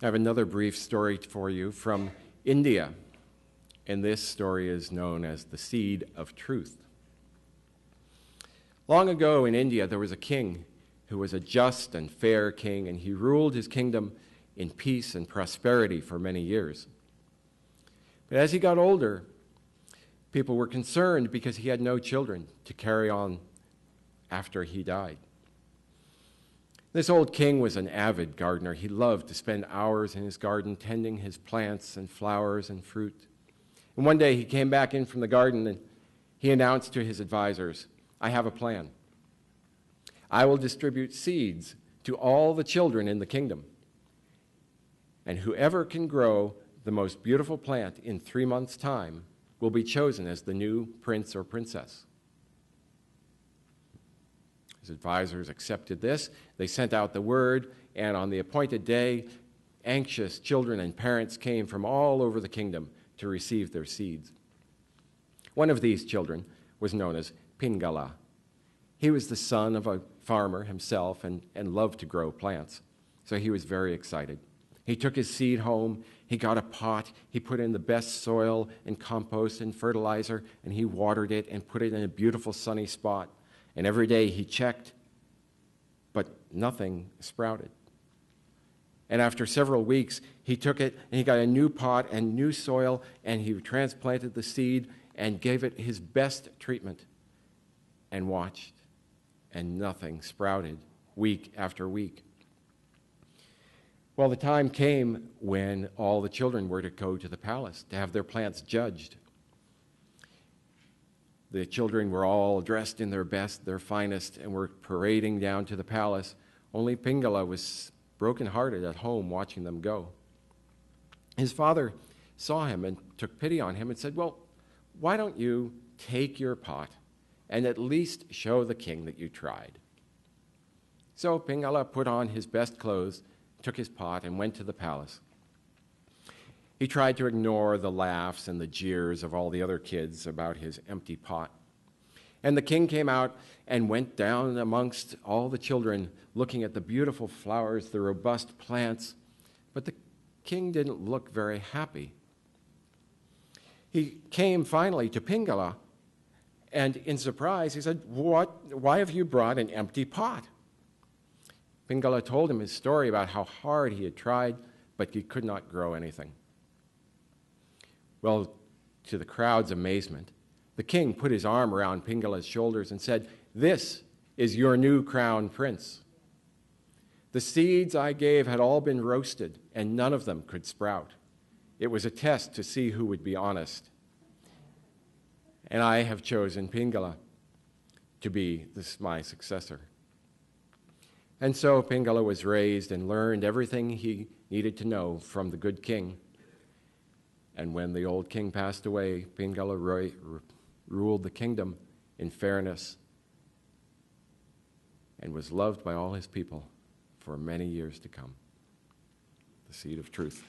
I have another brief story for you from India, and this story is known as the Seed of Truth. Long ago in India, there was a king who was a just and fair king, and he ruled his kingdom in peace and prosperity for many years. But as he got older, people were concerned because he had no children to carry on after he died. This old king was an avid gardener. He loved to spend hours in his garden tending his plants and flowers and fruit. And one day he came back in from the garden and he announced to his advisors, "I have a plan. I will distribute seeds to all the children in the kingdom. And whoever can grow the most beautiful plant in 3 months' time will be chosen as the new prince or princess." His advisors accepted this. They sent out the word, and on the appointed day, anxious children and parents came from all over the kingdom to receive their seeds. One of these children was known as Pingala. He was the son of a farmer himself and loved to grow plants, so he was very excited. He took his seed home, he got a pot, he put in the best soil and compost and fertilizer, and he watered it and put it in a beautiful sunny spot. And every day he checked, but nothing sprouted. And after several weeks, he took it and he got a new pot and new soil, and he transplanted the seed and gave it his best treatment and watched, and nothing sprouted week after week. Well, the time came when all the children were to go to the palace to have their plants judged. The children were all dressed in their best, their finest, and were parading down to the palace. Only Pingala was brokenhearted at home watching them go. His father saw him and took pity on him and said, "Well, why don't you take your pot and at least show the king that you tried?" So Pingala put on his best clothes, took his pot, and went to the palace. He tried to ignore the laughs and the jeers of all the other kids about his empty pot. And the king came out and went down amongst all the children, looking at the beautiful flowers, the robust plants, but the king didn't look very happy. He came finally to Pingala, and in surprise he said, "Why have you brought an empty pot?" Pingala told him his story about how hard he had tried, but he could not grow anything. Well, to the crowd's amazement, the king put his arm around Pingala's shoulders and said, "This is your new crown prince. The seeds I gave had all been roasted, and none of them could sprout. It was a test to see who would be honest. And I have chosen Pingala to be my successor." And so Pingala was raised and learned everything he needed to know from the good king. And when the old king passed away, Pingala ruled the kingdom in fairness and was loved by all his people for many years to come. The Seed of Truth.